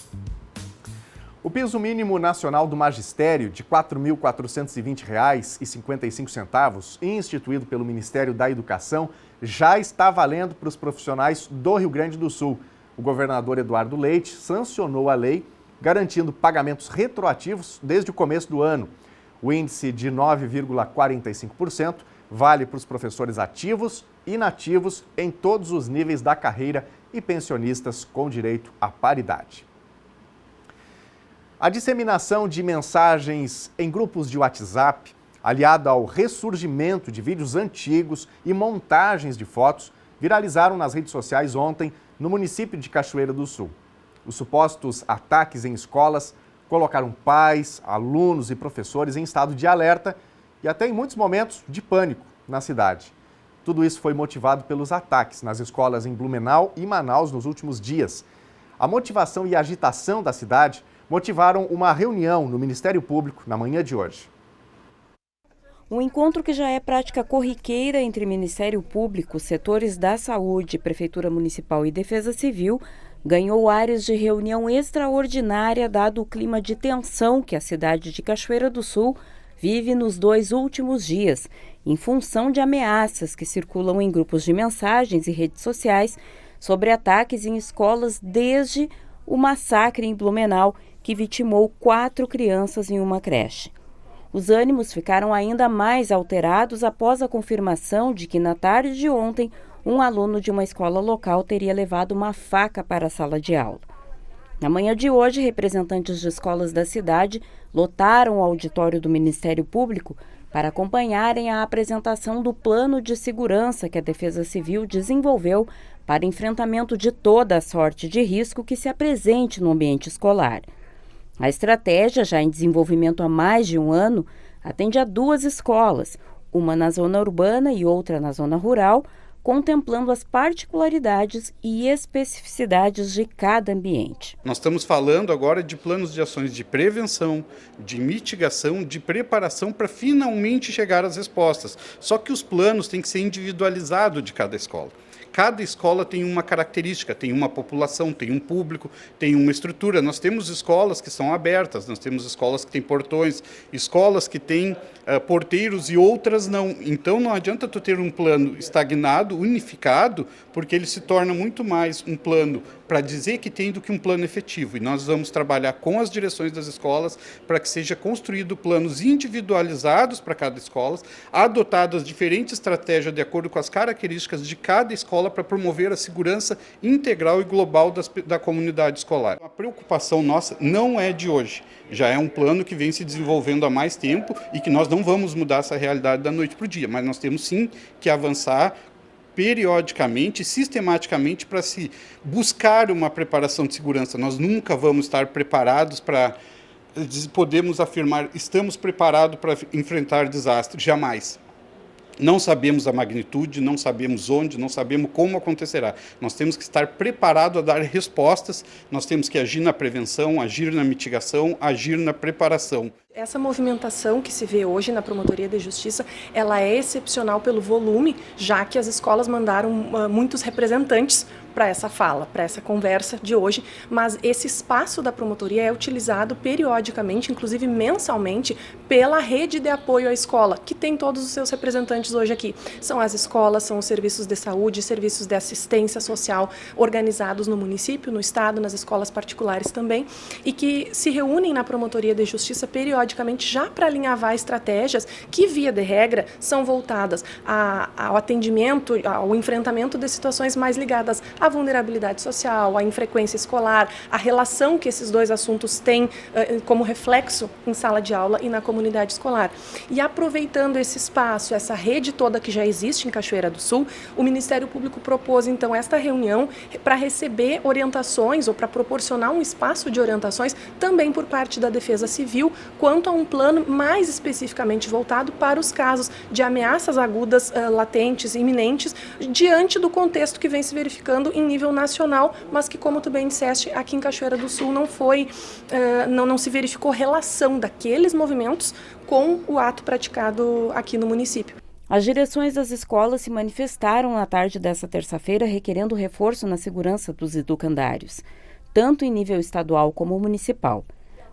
O piso mínimo nacional do magistério de R$ 4.420,55, instituído pelo Ministério da Educação, já está valendo para os profissionais do Rio Grande do Sul. O governador Eduardo Leite sancionou a lei, garantindo pagamentos retroativos desde o começo do ano. O índice de 9,45% vale para os professores ativos e inativos em todos os níveis da carreira e pensionistas com direito à paridade. A disseminação de mensagens em grupos de WhatsApp, aliada ao ressurgimento de vídeos antigos e montagens de fotos, viralizaram nas redes sociais ontem no município de Cachoeira do Sul. Os supostos ataques em escolas colocaram pais, alunos e professores em estado de alerta e até em muitos momentos de pânico na cidade. Tudo isso foi motivado pelos ataques nas escolas em Blumenau e Manaus nos últimos dias. A motivação e a agitação da cidade motivaram uma reunião no Ministério Público na manhã de hoje. Um encontro que já é prática corriqueira entre Ministério Público, setores da saúde, Prefeitura Municipal e Defesa Civil, ganhou áreas de reunião extraordinária dado o clima de tensão que a cidade de Cachoeira do Sul vive nos 2 últimos dias, em função de ameaças que circulam em grupos de mensagens e redes sociais sobre ataques em escolas desde o massacre em Blumenau, que vitimou 4 crianças em uma creche. Os ânimos ficaram ainda mais alterados após a confirmação de que, na tarde de ontem, um aluno de uma escola local teria levado uma faca para a sala de aula. Na manhã de hoje, representantes de escolas da cidade lotaram o auditório do Ministério Público para acompanharem a apresentação do plano de segurança que a Defesa Civil desenvolveu para enfrentamento de toda a sorte de risco que se apresente no ambiente escolar. A estratégia, já em desenvolvimento há mais de um ano, atende a 2 escolas, uma na zona urbana e outra na zona rural, contemplando as particularidades e especificidades de cada ambiente. Nós estamos falando agora de planos de ações de prevenção, de mitigação, de preparação para finalmente chegar às respostas. Só que os planos têm que ser individualizados de cada escola. Cada escola tem uma característica, tem uma população, tem um público, tem uma estrutura. Nós temos escolas que são abertas, nós temos escolas que têm portões, escolas que têm porteiros e outras não. Então não adianta tu ter um plano estagnado, unificado, porque ele se torna muito mais um plano para dizer que tem do que um plano efetivo. E nós vamos trabalhar com as direções das escolas para que seja construído planos individualizados para cada escola, adotadas diferentes estratégias de acordo com as características de cada escola para promover a segurança integral e global da comunidade escolar. A preocupação nossa não é de hoje, já é um plano que vem se desenvolvendo há mais tempo e que nós não vamos mudar essa realidade da noite para o dia, mas nós temos sim que avançar periodicamente, sistematicamente, para se buscar uma preparação de segurança. Nós nunca vamos estar preparados para, podemos afirmar, estamos preparados para enfrentar desastres, jamais. Não sabemos a magnitude, não sabemos onde, não sabemos como acontecerá. Nós temos que estar preparados a dar respostas, nós temos que agir na prevenção, agir na mitigação, agir na preparação. Essa movimentação que se vê hoje na Promotoria de Justiça, ela é excepcional pelo volume, já que as escolas mandaram muitos representantes para essa fala, para essa conversa de hoje, mas esse espaço da promotoria é utilizado periodicamente, inclusive mensalmente, pela rede de apoio à escola, que tem todos os seus representantes hoje aqui. São as escolas, são os serviços de saúde, serviços de assistência social organizados no município, no estado, nas escolas particulares também, e que se reúnem na Promotoria de Justiça periodicamente já para alinhavar estratégias que, via de regra, são voltadas ao atendimento, ao enfrentamento de situações mais ligadas à vulnerabilidade social, à infrequência escolar, à relação que esses dois assuntos têm como reflexo em sala de aula e na comunidade escolar. E aproveitando esse espaço, essa rede toda que já existe em Cachoeira do Sul, o Ministério Público propôs então esta reunião para receber orientações ou para proporcionar um espaço de orientações também por parte da Defesa Civil quanto a um plano mais especificamente voltado para os casos de ameaças agudas, latentes, iminentes, diante do contexto que vem se verificando em nível nacional, mas que, como tu bem disseste, aqui em Cachoeira do Sul não se verificou relação daqueles movimentos com o ato praticado aqui no município. As direções das escolas se manifestaram na tarde desta terça-feira requerendo reforço na segurança dos educandários, tanto em nível estadual como municipal.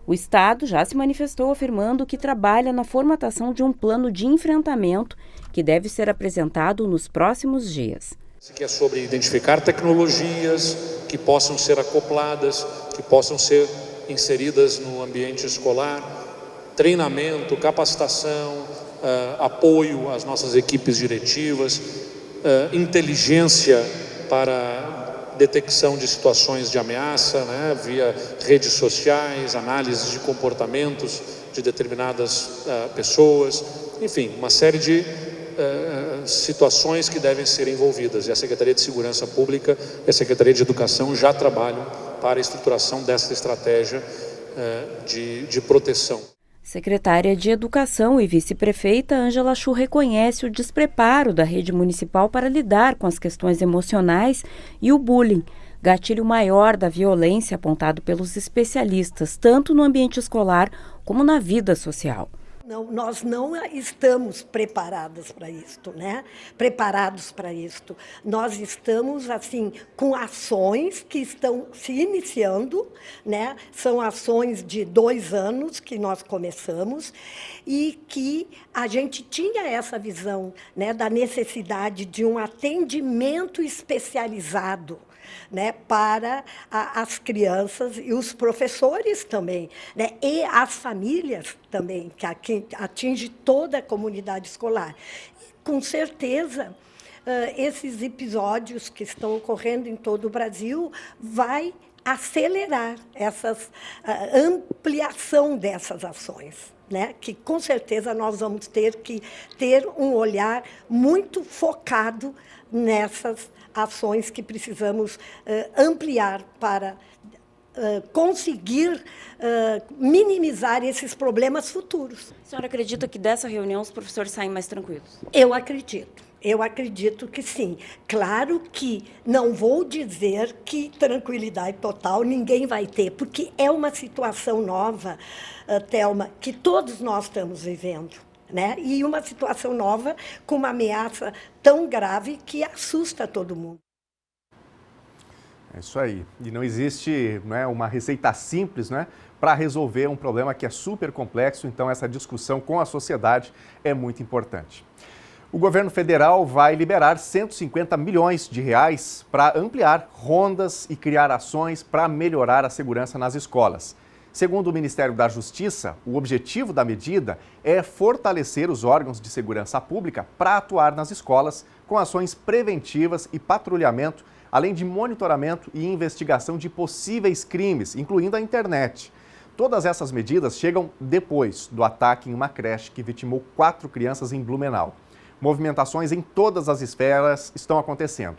O Estado já se manifestou afirmando que trabalha na formatação de um plano de enfrentamento que deve ser apresentado nos próximos dias. Que é sobre identificar tecnologias que possam ser acopladas, que possam ser inseridas no ambiente escolar, treinamento, capacitação, apoio às nossas equipes diretivas, inteligência para detecção de situações de ameaça, né, via redes sociais, análises de comportamentos de determinadas pessoas, enfim, uma série de situações que devem ser envolvidas. E a Secretaria de Segurança Pública e a Secretaria de Educação já trabalham para a estruturação dessa estratégia de proteção. Secretária de Educação e vice-prefeita Ângela Chu reconhece o despreparo da rede municipal para lidar com as questões emocionais e o bullying, gatilho maior da violência apontado pelos especialistas, tanto no ambiente escolar como na vida social. Não, nós não estamos preparados para isto, né? Preparados para isto. Nós estamos, assim, com ações que estão se iniciando, né? São ações de 2 anos que nós começamos e que a gente tinha essa visão, né, da necessidade de um atendimento especializado, né, para as crianças e os professores também, né, e as famílias também, que atinge toda a comunidade escolar. E, com certeza, esses episódios que estão ocorrendo em todo o Brasil vai acelerar essa ampliação dessas ações, né, que com certeza nós vamos ter que ter um olhar muito focado nessas ações que precisamos ampliar para conseguir minimizar esses problemas futuros. A senhora acredita que dessa reunião os professores saem mais tranquilos? Eu acredito que sim. Claro que não vou dizer que tranquilidade total ninguém vai ter, porque é uma situação nova, Thelma, que todos nós estamos vivendo, né? E uma situação nova com uma ameaça tão grave que assusta todo mundo. É isso aí. E não existe, né, uma receita simples, né, para resolver um problema que é super complexo, então essa discussão com a sociedade é muito importante. O governo federal vai liberar 150 milhões de reais para ampliar rondas e criar ações para melhorar a segurança nas escolas. Segundo o Ministério da Justiça, o objetivo da medida é fortalecer os órgãos de segurança pública para atuar nas escolas com ações preventivas e patrulhamento, além de monitoramento e investigação de possíveis crimes, incluindo a internet. Todas essas medidas chegam depois do ataque em uma creche que vitimou 4 crianças em Blumenau. Movimentações em todas as esferas estão acontecendo.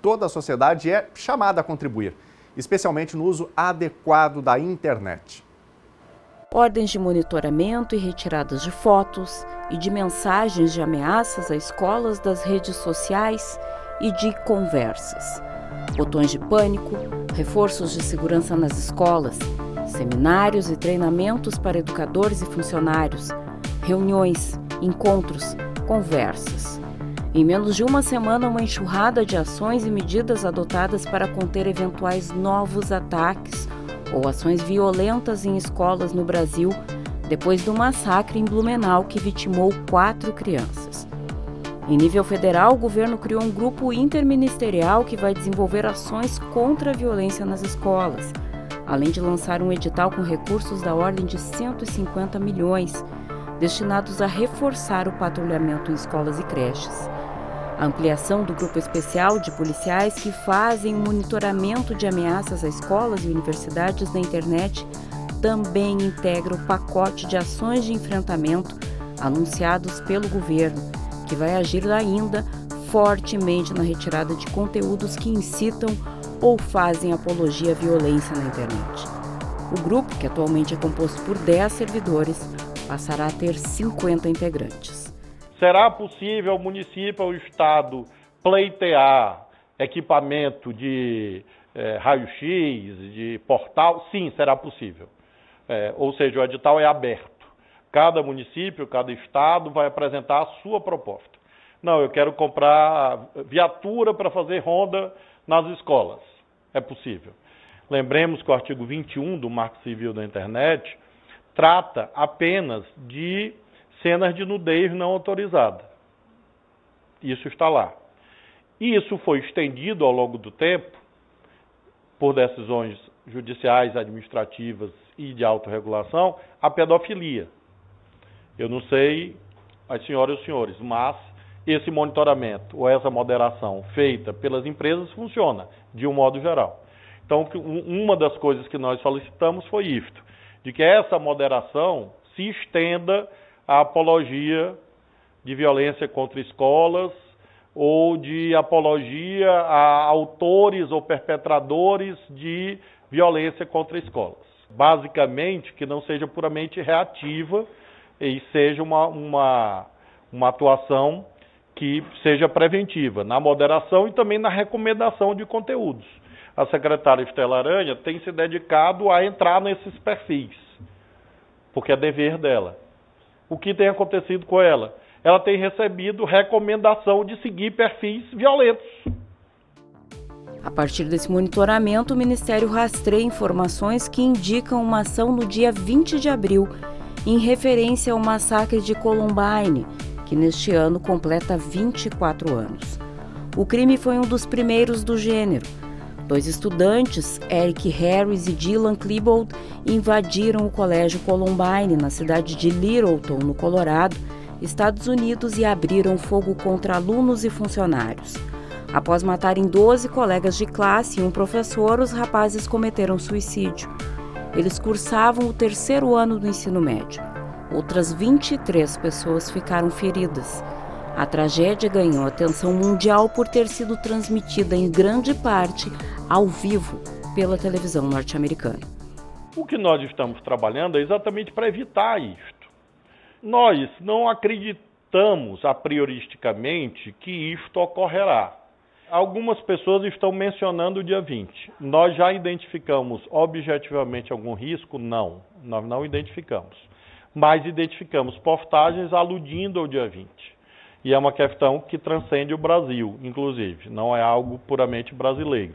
Toda a sociedade é chamada a contribuir, especialmente no uso adequado da internet. Ordens de monitoramento e retiradas de fotos e de mensagens de ameaças a escolas das redes sociais e de conversas. Botões de pânico, reforços de segurança nas escolas, seminários e treinamentos para educadores e funcionários, reuniões, encontros, conversas. Em menos de uma semana, uma enxurrada de ações e medidas adotadas para conter eventuais novos ataques ou ações violentas em escolas no Brasil, depois do massacre em Blumenau que vitimou 4 crianças. Em nível federal, o governo criou um grupo interministerial que vai desenvolver ações contra a violência nas escolas, além de lançar um edital com recursos da ordem de 150 milhões, destinados a reforçar o patrulhamento em escolas e creches. A ampliação do grupo especial de policiais que fazem o monitoramento de ameaças a escolas e universidades na internet também integra o pacote de ações de enfrentamento anunciados pelo governo, que vai agir ainda fortemente na retirada de conteúdos que incitam ou fazem apologia à violência na internet. O grupo, que atualmente é composto por 10 servidores, passará a ter 50 integrantes. Será possível ao município ou estado pleitear equipamento de raio-x, de portal? Sim, será possível. Ou seja, o edital é aberto. Cada município, cada estado vai apresentar a sua proposta. Não, eu quero comprar viatura para fazer ronda nas escolas. É possível. Lembremos que o artigo 21 do Marco Civil da Internet trata apenas de cenas de nudez não autorizada. Isso está lá. E isso foi estendido ao longo do tempo, por decisões judiciais, administrativas e de autorregulação, à pedofilia. Eu não sei, as senhoras e os senhores, mas esse monitoramento ou essa moderação feita pelas empresas funciona, de um modo geral. Então, uma das coisas que nós solicitamos foi isto, de que essa moderação se estenda à apologia de violência contra escolas ou de apologia a autores ou perpetradores de violência contra escolas. Basicamente, que não seja puramente reativa e seja uma atuação que seja preventiva, na moderação e também na recomendação de conteúdos. A secretária Estela Aranha tem se dedicado a entrar nesses perfis, porque é dever dela. O que tem acontecido com ela? Ela tem recebido recomendação de seguir perfis violentos. A partir desse monitoramento, o Ministério rastreia informações que indicam uma ação no dia 20 de abril, em referência ao massacre de Columbine, que neste ano completa 24 anos. O crime foi um dos primeiros do gênero. 2 estudantes, Eric Harris e Dylan Klebold, invadiram o colégio Columbine, na cidade de Littleton, no Colorado, Estados Unidos, e abriram fogo contra alunos e funcionários. Após matarem 12 colegas de classe e um professor, os rapazes cometeram suicídio. Eles cursavam o 3º ano do ensino médio. Outras 23 pessoas ficaram feridas. A tragédia ganhou atenção mundial por ter sido transmitida em grande parte ao vivo pela televisão norte-americana. O que nós estamos trabalhando é exatamente para evitar isto. Nós não acreditamos a prioristicamente que isto ocorrerá. Algumas pessoas estão mencionando o dia 20. Nós já identificamos objetivamente algum risco? Não, nós não identificamos. Mas identificamos postagens aludindo ao dia 20. E é uma questão que transcende o Brasil, inclusive. Não é algo puramente brasileiro.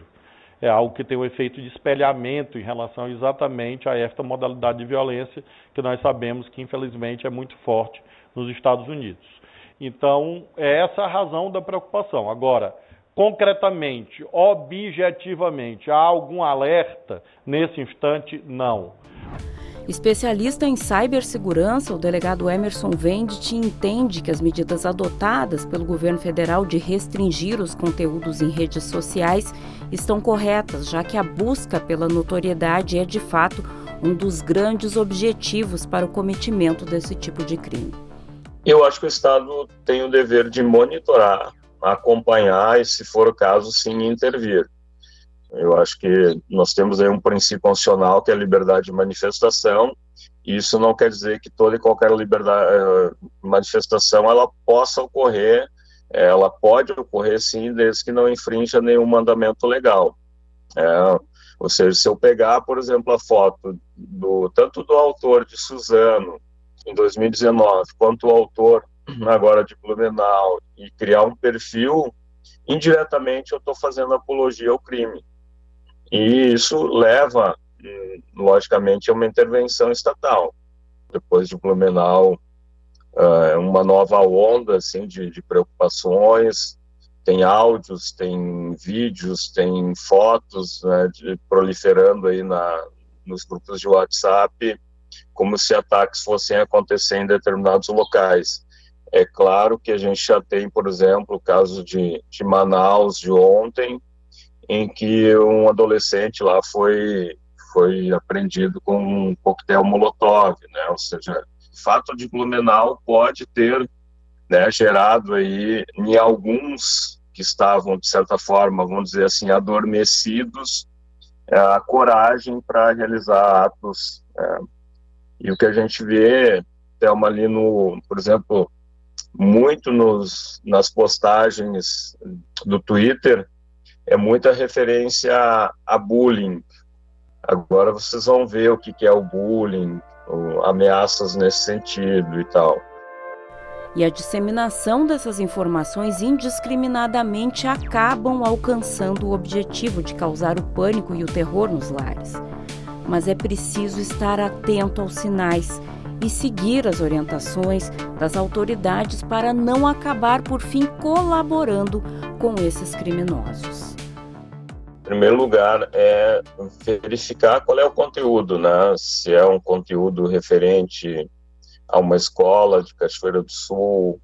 É algo que tem um efeito de espelhamento em relação exatamente a esta modalidade de violência que nós sabemos que, infelizmente, é muito forte nos Estados Unidos. Então, é essa a razão da preocupação. Agora, concretamente, objetivamente, há algum alerta nesse instante? Não. Especialista em cibersegurança, o delegado Emerson Venditti entende que as medidas adotadas pelo governo federal de restringir os conteúdos em redes sociais estão corretas, já que a busca pela notoriedade é, de fato, um dos grandes objetivos para o cometimento desse tipo de crime. Eu acho que o Estado tem o dever de monitorar, acompanhar e, se for o caso, sim, intervir. Eu acho que nós temos aí um princípio constitucional que é a liberdade de manifestação, e isso não quer dizer que toda e qualquer manifestação ela possa ocorrer, ela pode ocorrer sim, desde que não infrinja nenhum mandamento legal. Ou seja, se eu pegar, por exemplo, a foto tanto do autor de Suzano, em 2019, quanto o autor agora de Blumenau e criar um perfil, indiretamente eu estou fazendo apologia ao crime. E isso leva, logicamente, a uma intervenção estatal. Depois de Blumenau, uma nova onda assim, de preocupações, tem áudios, tem vídeos, tem fotos, né, proliferando aí nos grupos de WhatsApp, como se ataques fossem acontecer em determinados locais. É claro que a gente já tem, por exemplo, o caso de Manaus de ontem, em que um adolescente lá foi apreendido com um coquetel Molotov, né? Ou seja, o fato de Blumenau pode ter, né, gerado aí em alguns que estavam, de certa forma, vamos dizer assim, adormecidos, a coragem para realizar atos. E o que a gente vê, Thelma, ali por exemplo, muito nas postagens do Twitter, é muita referência a bullying. Agora vocês vão ver o que é o bullying, ameaças nesse sentido e tal. E a disseminação dessas informações indiscriminadamente acabam alcançando o objetivo de causar o pânico e o terror nos lares. Mas é preciso estar atento aos sinais e seguir as orientações das autoridades para não acabar, por fim, colaborando com esses criminosos. Em primeiro lugar, é verificar qual é o conteúdo, né? Se é um conteúdo referente a uma escola de Cachoeira do Sul.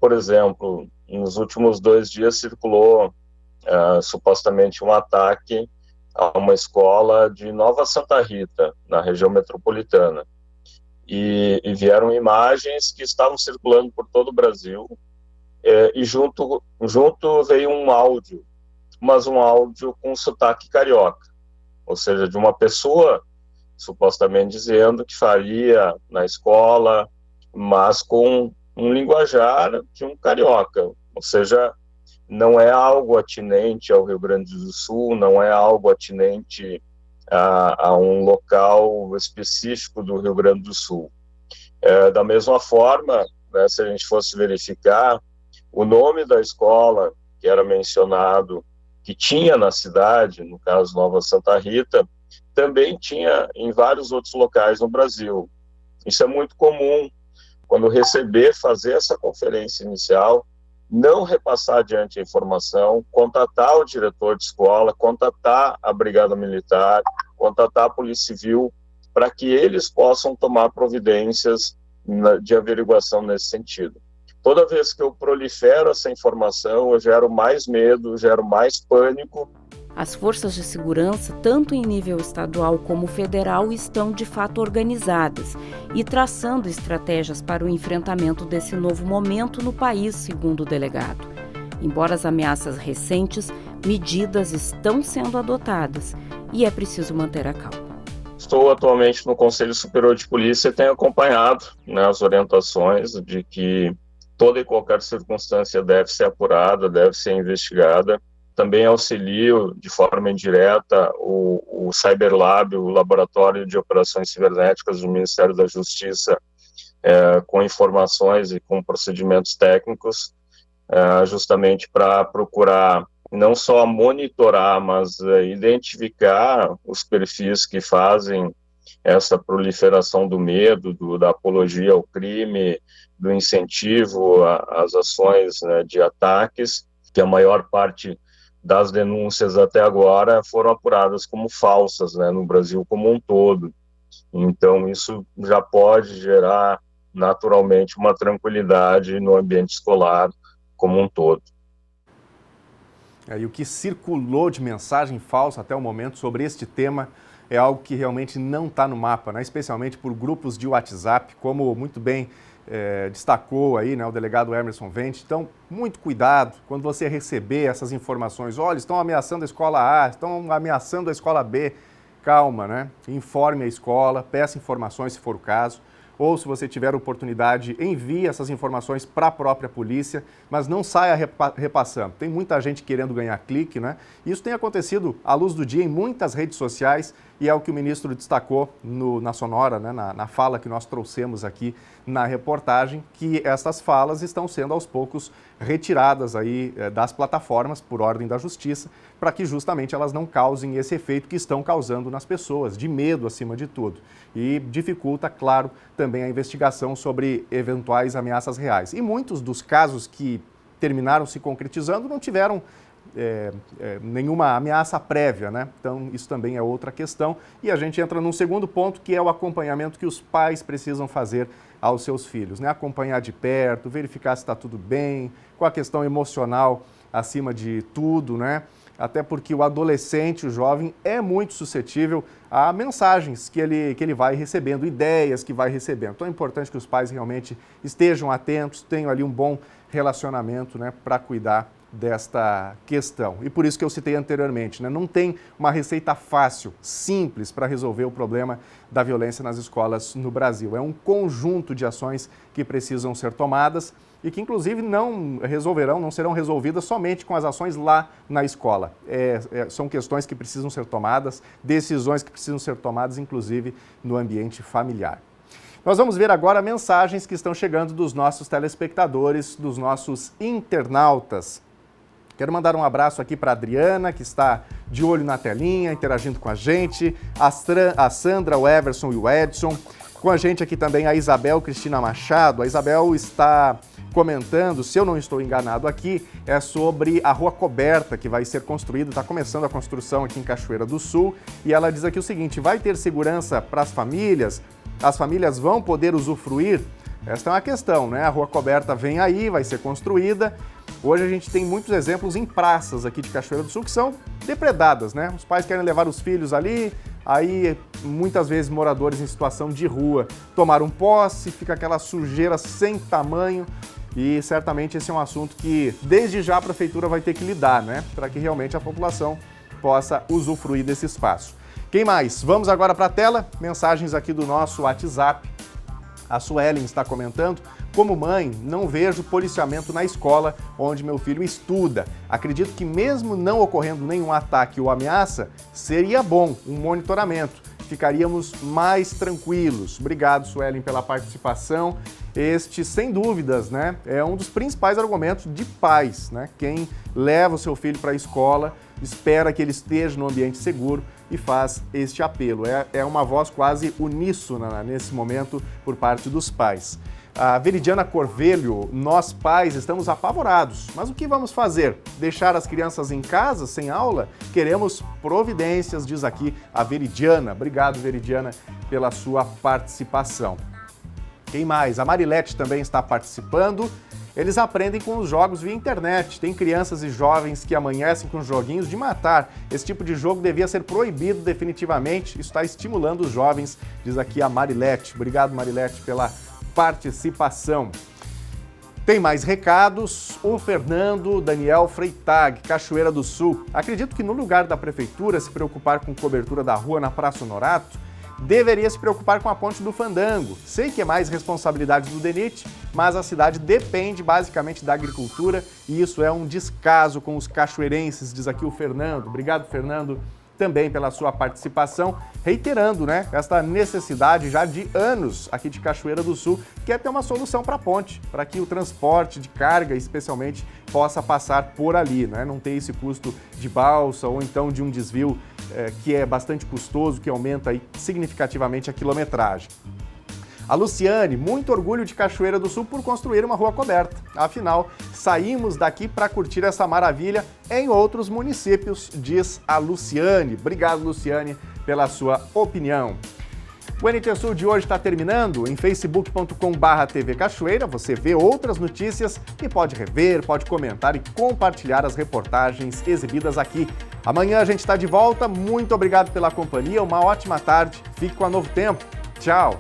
Por exemplo, nos últimos 2 dias circulou supostamente um ataque a uma escola de Nova Santa Rita, na região metropolitana. E vieram imagens que estavam circulando por todo o Brasil, e junto veio um áudio, mas um áudio com sotaque carioca, ou seja, de uma pessoa supostamente dizendo que faria na escola, mas com um linguajar de um carioca, ou seja, não é algo atinente ao Rio Grande do Sul, não é algo atinente a um local específico do Rio Grande do Sul. Da mesma forma, né, se a gente fosse verificar, o nome da escola que era mencionado, que tinha na cidade, no caso Nova Santa Rita, também tinha em vários outros locais no Brasil. Isso é muito comum. Quando fazer essa conferência inicial, não repassar adiante a informação, contatar o diretor de escola, contatar a Brigada Militar, contatar a Polícia Civil, para que eles possam tomar providências de averiguação nesse sentido. Toda vez que eu prolifero essa informação, eu gero mais medo, gero mais pânico. As forças de segurança, tanto em nível estadual como federal, estão de fato organizadas e traçando estratégias para o enfrentamento desse novo momento no país, segundo o delegado. Embora as ameaças recentes, medidas estão sendo adotadas e é preciso manter a calma. Estou atualmente no Conselho Superior de Polícia e tenho acompanhado, né, as orientações de que toda e qualquer circunstância deve ser apurada, deve ser investigada. Também auxilio de forma indireta o Cyberlab, o Laboratório de Operações Cibernéticas do Ministério da Justiça, com informações e com procedimentos técnicos, justamente para procurar não só monitorar, mas identificar os perfis que fazem essa proliferação do medo, da apologia ao crime, do incentivo às ações, né, de ataques, que a maior parte das denúncias até agora foram apuradas como falsas, né, no Brasil como um todo. Então, isso já pode gerar, naturalmente, uma tranquilidade no ambiente escolar como um todo. E o que circulou de mensagem falsa até o momento sobre este tema é algo que realmente não está no mapa, né? Especialmente por grupos de WhatsApp, como muito bem destacou aí, né, o delegado Emerson Vente. Então, muito cuidado quando você receber essas informações. Olha, estão ameaçando a escola A, estão ameaçando a escola B. Calma, né? Informe a escola, peça informações se for o caso. ou se você tiver oportunidade, envie essas informações para a própria polícia, mas não saia repassando. Tem muita gente querendo ganhar clique, né? Isso tem acontecido à luz do dia em muitas redes sociais e é o que o ministro destacou na Sonora, né? na fala que nós trouxemos aqui na reportagem, que essas falas estão sendo aos poucos retiradas aí das plataformas por ordem da Justiça, para que justamente elas não causem esse efeito que estão causando nas pessoas, de medo acima de tudo. E dificulta, claro, também a investigação sobre eventuais ameaças reais. E muitos dos casos que terminaram se concretizando não tiveram nenhuma ameaça prévia, né? Então, isso também é outra questão. E a gente entra num segundo ponto, que é o acompanhamento que os pais precisam fazer aos seus filhos, né? Acompanhar de perto, verificar se está tudo bem, com a questão emocional acima de tudo, né? Até porque o adolescente, o jovem, é muito suscetível a mensagens que ele vai recebendo, ideias que vai recebendo. Então é importante que os pais realmente estejam atentos, tenham ali um bom relacionamento, né, para cuidar desta questão. E por isso que eu citei anteriormente, né? Não tem uma receita fácil, simples para resolver o problema da violência nas escolas no Brasil. É um conjunto de ações que precisam ser tomadas e que inclusive não serão resolvidas somente com as ações lá na escola. São questões que precisam ser tomadas, decisões que precisam ser tomadas, inclusive no ambiente familiar. Nós vamos ver agora mensagens que estão chegando dos nossos telespectadores, dos nossos internautas. Quero mandar um abraço aqui para a Adriana, que está de olho na telinha, interagindo com a gente, a Sandra, o Everson e o Edson. Com a gente aqui também a Isabel Cristina Machado. A Isabel está comentando, se eu não estou enganado aqui, é sobre a rua coberta que vai ser construída, está começando a construção aqui em Cachoeira do Sul, e ela diz aqui o seguinte: vai ter segurança para as famílias vão poder usufruir? Esta é uma questão, né? A rua coberta vem aí, vai ser construída. Hoje a gente tem muitos exemplos em praças aqui de Cachoeira do Sul que são depredadas, né? Os pais querem levar os filhos ali, aí muitas vezes moradores em situação de rua tomaram posse, fica aquela sujeira sem tamanho e certamente esse é um assunto que desde já a prefeitura vai ter que lidar, né? Para que realmente a população possa usufruir desse espaço. Quem mais? Vamos agora para a tela, mensagens aqui do nosso WhatsApp. A Suelen está comentando: como mãe, não vejo policiamento na escola onde meu filho estuda. Acredito que mesmo não ocorrendo nenhum ataque ou ameaça, seria bom um monitoramento. Ficaríamos mais tranquilos. Obrigado, Suelen, pela participação. Este, sem dúvidas, né, é um dos principais argumentos de pais, né? Quem leva o seu filho para a escola espera que ele esteja no ambiente seguro e faz este apelo. É uma voz quase uníssona nesse momento por parte dos pais. A Veridiana Corvelho: nós pais estamos apavorados, mas o que vamos fazer? Deixar as crianças em casa, sem aula? Queremos providências, diz aqui a Veridiana. Obrigado, Veridiana, pela sua participação. Quem mais? A Marilete também está participando. Eles aprendem com os jogos via internet. Tem crianças e jovens que amanhecem com joguinhos de matar. Esse tipo de jogo devia ser proibido definitivamente. Isso está estimulando os jovens, diz aqui a Marilete. Obrigado, Marilete, pela participação. Tem mais recados. O Fernando Daniel Freitag, Cachoeira do Sul: acredito que no lugar da prefeitura se preocupar com cobertura da rua na Praça Honorato, deveria se preocupar com a Ponte do Fandango. Sei que é mais responsabilidade do DENIT, mas a cidade depende basicamente da agricultura e isso é um descaso com os cachoeirenses, diz aqui o Fernando. Obrigado, Fernando, também pela sua participação, reiterando, né, esta necessidade já de anos aqui de Cachoeira do Sul, que é ter uma solução para a ponte, para que o transporte de carga, especialmente, possa passar por ali, né, não ter esse custo de balsa ou então de um desvio que é bastante custoso, que aumenta aí significativamente a quilometragem. A Luciane: muito orgulho de Cachoeira do Sul por construir uma rua coberta. Afinal, saímos daqui para curtir essa maravilha em outros municípios, diz a Luciane. Obrigado, Luciane, pela sua opinião. O NT Sul de hoje está terminando. Em facebook.com/TV Cachoeira você vê outras notícias e pode rever, pode comentar e compartilhar as reportagens exibidas aqui. Amanhã a gente está de volta. Muito obrigado pela companhia, uma ótima tarde. Fique com a Novo Tempo. Tchau!